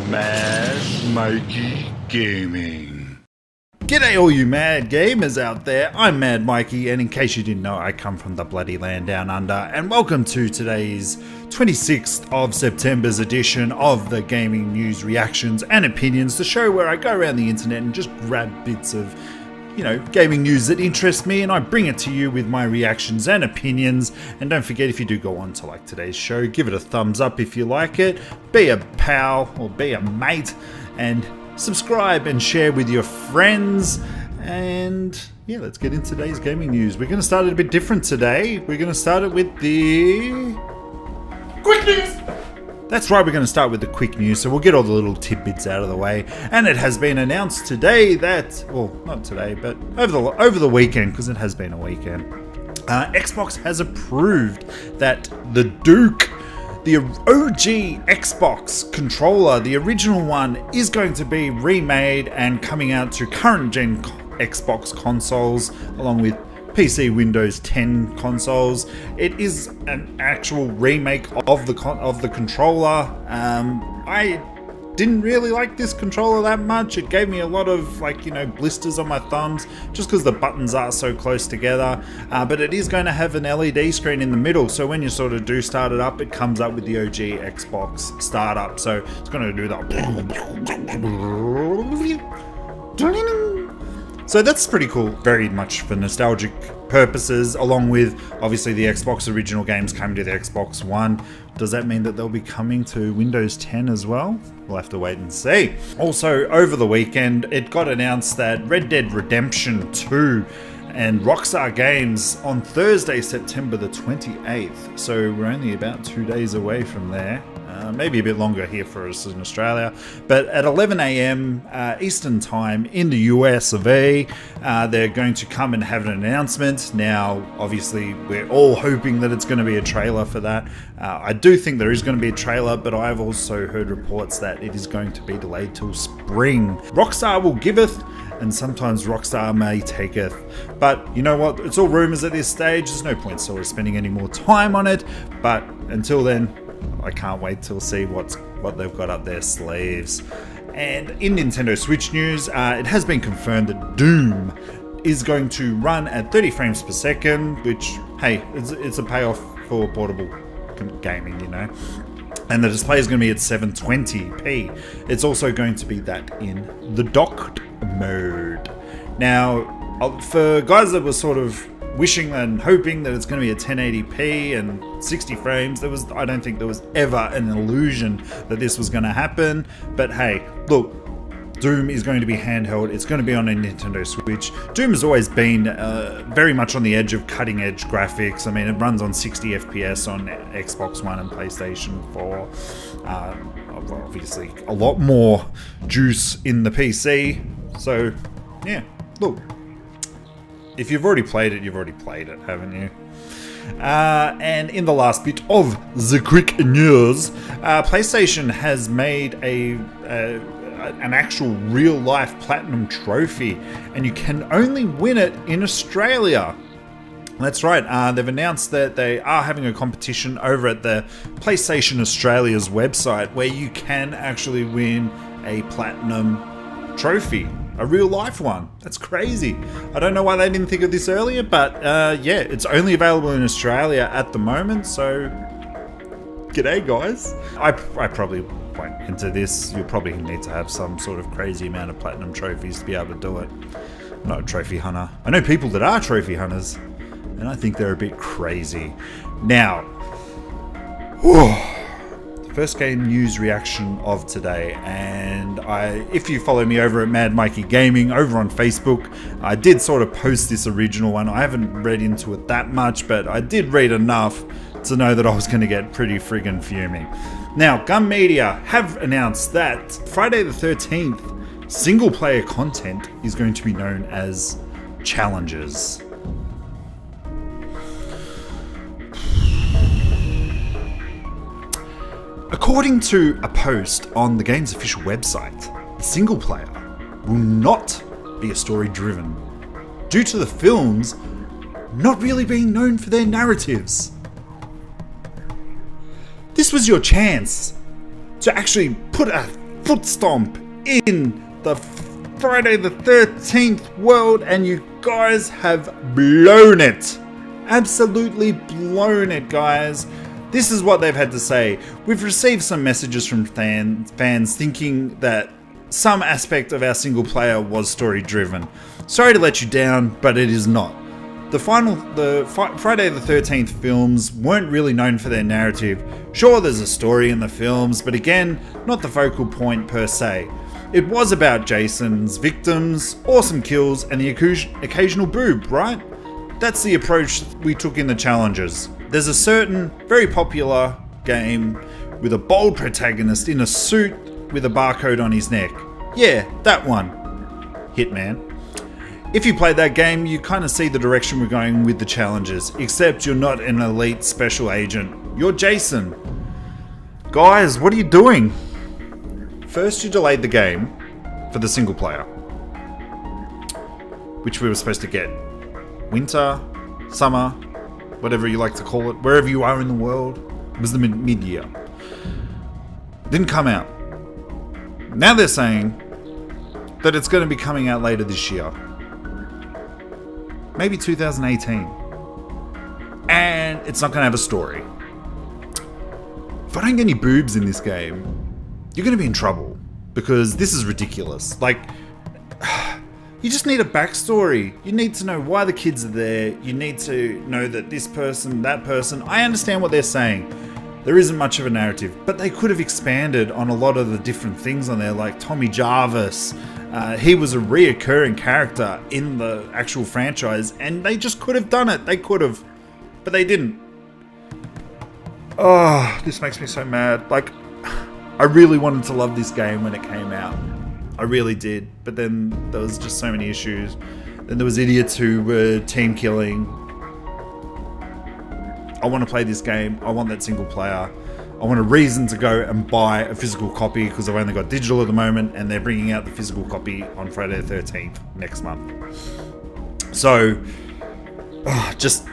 Mad Mikeey Gaming. G'day all you mad gamers out there, I'm Mad Mikeey, and in case you didn't know, I come from the bloody land down under, and welcome to today's 26th of September's edition of the Gaming News Reactions and Opinions, the show where I go around the internet and just grab bits of, gaming news that interest me, and I bring it to you with my reactions and opinions. And don't forget, if you do go on to like today's show, give it a thumbs up if you like it, be a pal or be a mate, and subscribe and share with your friends. And yeah, let's get into today's gaming news. We're going to start it a bit different today. We're going to start it with the quick news. That's right, we're going to start with the quick news, so we'll get all the little tidbits out of the way. And it has been announced today that, well, not today, but over the weekend, because it has been a weekend, Xbox has approved that the Duke, the OG Xbox controller, the original one, is going to be remade and coming out to current gen Xbox consoles, along with PC Windows 10 consoles. It is an actual remake of the controller. I didn't really like this controller that much. It gave me a lot of blisters on my thumbs just because the buttons are so close together. But it is going to have an LED screen in the middle, so when you sort of do start it up, it comes up with the OG Xbox startup. So it's going to do that. So that's pretty cool, very much for nostalgic purposes, along with obviously the Xbox original games coming to the Xbox One. Does that mean that they'll be coming to Windows 10 as well? We'll have to wait and see. Also, over the weekend, it got announced that Red Dead Redemption 2 and Rockstar Games on Thursday, September the 28th. So we're only about 2 days away from there. Maybe a bit longer here for us in Australia, but at 11 a.m. Eastern Time in the US of A, they're going to come and have an announcement. Now, obviously, we're all hoping that it's going to be a trailer for that. I do think there is going to be a trailer, but I've also heard reports that it is going to be delayed till spring. Rockstar will giveth, and sometimes Rockstar may taketh. But you know what? It's all rumors at this stage. There's no point sort of spending any more time on it. But until then, I can't wait to see what they've got up their sleeves. And in Nintendo Switch news, it has been confirmed that Doom is going to run at 30 frames per second, which, hey, it's a payoff for portable gaming, And the display is going to be at 720p. It's also going to be that in the docked mode. Now, for guys that were sort of wishing and hoping that it's going to be a 1080p and 60 frames, I don't think there was ever an illusion that this was going to happen. But hey, look, Doom is going to be handheld. It's going to be on a Nintendo Switch. Doom has always been very much on the edge of cutting edge graphics. I mean, it runs on 60 FPS on Xbox One and PlayStation 4. Obviously, a lot more juice in the PC. So, yeah, look. If you've already played it, haven't you? And in the last bit of the quick news, PlayStation has made an actual real-life Platinum trophy, and you can only win it in Australia. That's right, they've announced that they are having a competition over at the PlayStation Australia's website where you can actually win a Platinum trophy. A real life one. That's crazy. I don't know why they didn't think of this earlier, but yeah, it's only available in Australia at the moment, so g'day guys. I probably won't enter this. You'll probably need to have some sort of crazy amount of platinum trophies to be able to do it. I'm not a trophy hunter. I know people that are trophy hunters, and I think they're a bit crazy. Now, first game news reaction of today, and if you follow me over at Mad Mikeey Gaming over on Facebook, I did sort of post this original one. I haven't read into it that much, but I did read enough to know that I was going to get pretty friggin' fuming. Now, Gun Media have announced that Friday the 13th single player content is going to be known as challenges. According to a post on the game's official website, single player will not be a story driven, due to the films not really being known for their narratives. This was your chance to actually put a foot stomp in the Friday the 13th world, and you guys have blown it. Absolutely blown it, guys. This is what they've had to say. We've received some messages from fans thinking that some aspect of our single player was story driven. Sorry to let you down, but it is not. The Friday the 13th films weren't really known for their narrative. Sure, there's a story in the films, but again, not the focal point per se. It was about Jason's victims, awesome kills, and the occasional boob, right? That's the approach we took in the challenges. There's a certain, very popular game with a bold protagonist in a suit with a barcode on his neck. Yeah, that one. Hitman. If you play that game, you kind of see the direction we're going with the challenges, except you're not an elite special agent. You're Jason. Guys, what are you doing? First, you delayed the game for the single player, which we were supposed to get winter, summer, whatever you like to call it, wherever you are in the world. It was the mid-year. Didn't come out. Now they're saying that it's going to be coming out later this year. Maybe 2018. And it's not going to have a story. If I don't get any boobs in this game, you're going to be in trouble. Because this is ridiculous. Like, you just need a backstory. You need to know why the kids are there. You need to know that this person, that person. I understand what they're saying. There isn't much of a narrative. But they could have expanded on a lot of the different things on there. Like Tommy Jarvis. He was a reoccurring character in the actual franchise, and they just could have done it. They could have, but they didn't. Oh, this makes me so mad. Like, I really wanted to love this game when it came out. I really did, but then there was just so many issues. Then there was idiots who were team killing. I want to play this game. I want that single player. I want a reason to go and buy a physical copy because I've only got digital at the moment, and they're bringing out the physical copy on Friday the 13th next month. So, just,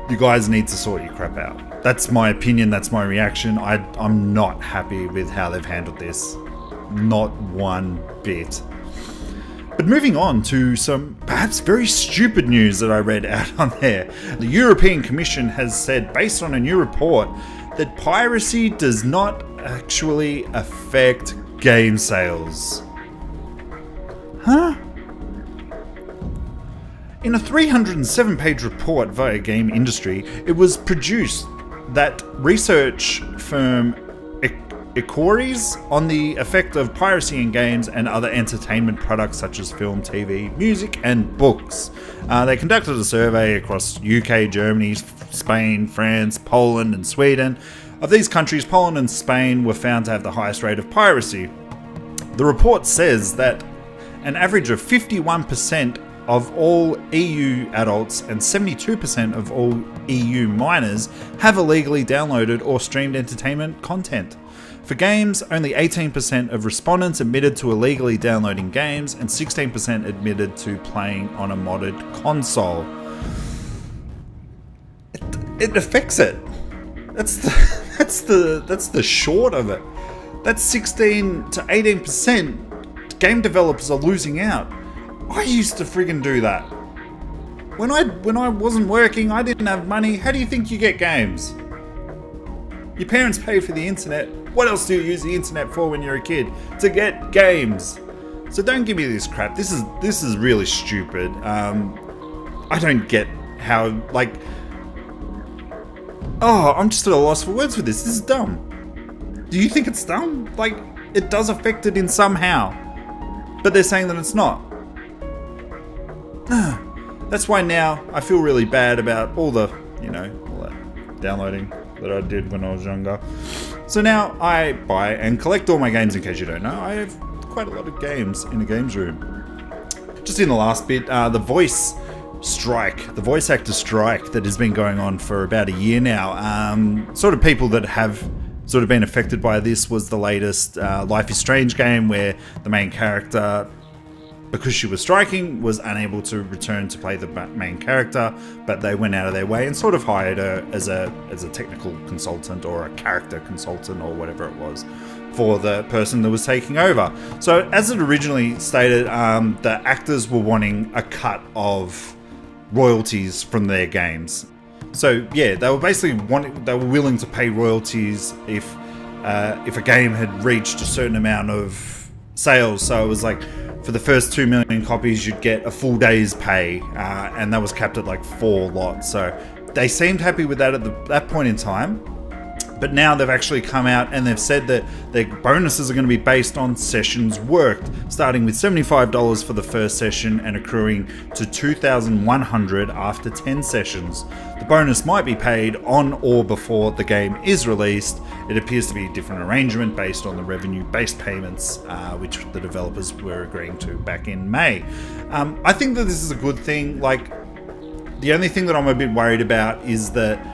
you guys need to sort your crap out. That's my opinion, that's my reaction. I'm not happy with how they've handled this. Not one bit. But moving on to some perhaps very stupid news that I read out on there. The European Commission has said, based on a new report, that piracy does not actually affect game sales. Huh? In a 307-page report via Game Industry, it was produced that research firm Ecoris on the effect of piracy in games and other entertainment products such as film, TV, music, and books. They conducted a survey across UK, Germany, Spain, France, Poland, and Sweden. Of these countries, Poland and Spain were found to have the highest rate of piracy. The report says that an average of 51% of all EU adults and 72% of all EU minors have illegally downloaded or streamed entertainment content. For games, only 18% of respondents admitted to illegally downloading games and 16% admitted to playing on a modded console. It affects it. That's the short of it. That's 16 to 18% game developers are losing out. I used to friggin' do that. When I wasn't working, I didn't have money. How do you think you get games? Your parents pay for the internet. What else do you use the internet for when you're a kid? To get games. So don't give me this crap. This is really stupid. I don't get how, like... Oh, I'm just at a loss for words with this. This is dumb. Do you think it's dumb? Like, it does affect it in somehow. But they're saying that it's not. That's why now I feel really bad about all the, all that downloading that I did when I was younger. So now I buy and collect all my games. In case you don't know, I have quite a lot of games in the games room. Just in the last bit, the voice actor strike that has been going on for about a year now. Sort of people that have sort of been affected by this was the latest Life is Strange game, where the main character, because she was striking, was unable to return to play the main character, but they went out of their way and sort of hired her as a technical consultant or a character consultant or whatever it was for the person that was taking over. So as it originally stated, the actors were wanting a cut of royalties from their games. So yeah, they were basically willing to pay royalties if a game had reached a certain amount of sales. So it was like, for the first 2 million copies, you'd get a full day's pay, and that was capped at like 4 lots. So they seemed happy with that at that point in time. But now they've actually come out and they've said that their bonuses are going to be based on sessions worked, starting with $75 for the first session and accruing to $2,100 after 10 sessions. The bonus might be paid on or before the game is released. It appears to be a different arrangement based on the revenue-based payments, which the developers were agreeing to back in May. I think that this is a good thing. Like, the only thing that I'm a bit worried about is that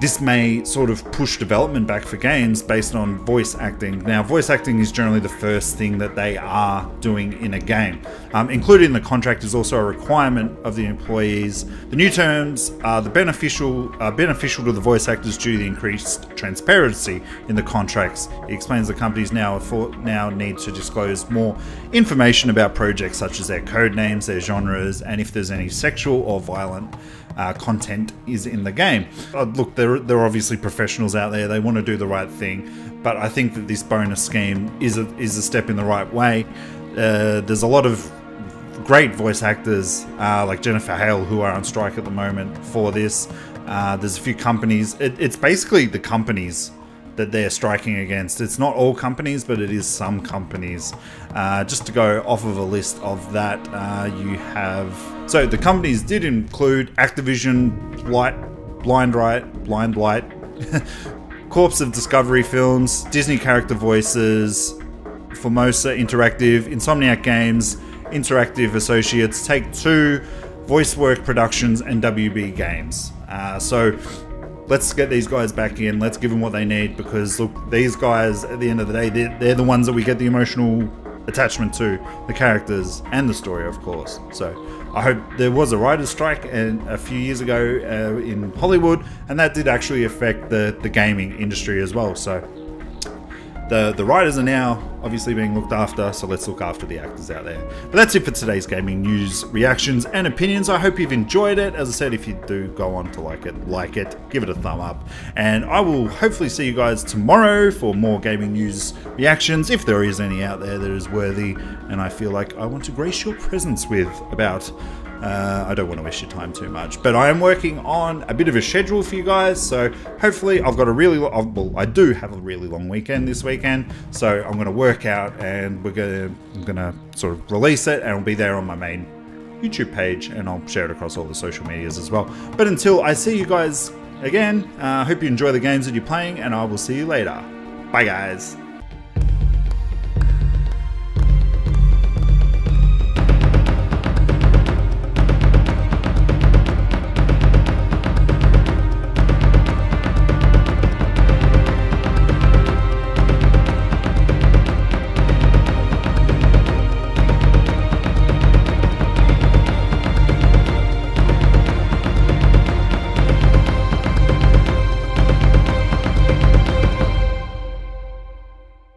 this may sort of push development back for games based on voice acting. Now, voice acting is generally the first thing that they are doing in a game. Included in the contract is also a requirement of the employees. The new terms are beneficial to the voice actors due to the increased transparency in the contracts. It explains the companies now need to disclose more information about projects such as their code names, their genres, and if there's any sexual or violent content is in the game. Look, there are obviously professionals out there. They want to do the right thing, but I think that this bonus scheme is a step in the right way. There's a lot of great voice actors like Jennifer Hale who are on strike at the moment for this. There's a few companies. It's basically the companies that they're striking against. It's not all companies, but it is some companies. Just to go off of a list of that, you have... So the companies did include Activision, Blind Light, Corpse of Discovery Films, Disney Character Voices, Formosa Interactive, Insomniac Games, Interactive Associates, Take-Two, VoiceWork Productions, and WB Games. So let's get these guys back in. Let's give them what they need, because look, these guys, at the end of the day, they're the ones that we get the emotional attachment to, the characters and the story, of course. So I hope there was a writer's strike a few years ago in Hollywood, and that did actually affect the gaming industry as well. So the writers are now obviously being looked after, so let's look after the actors out there. But that's it for today's gaming news, reactions, and opinions. I hope you've enjoyed it. As I said, if you do go on to like it, give it a thumb up. And I will hopefully see you guys tomorrow for more gaming news reactions, if there is any out there that is worthy and I feel like I want to grace your presence with about... I don't want to waste your time too much, but I am working on a bit of a schedule for you guys, so hopefully I've got a really I do have a really long weekend this weekend, so I'm going to work out and I'm gonna sort of release it, and it'll be there on my main YouTube page, and I'll share it across all the social medias as well. But until I see you guys again, I hope you enjoy the games that you're playing, and I will see you later. Bye guys.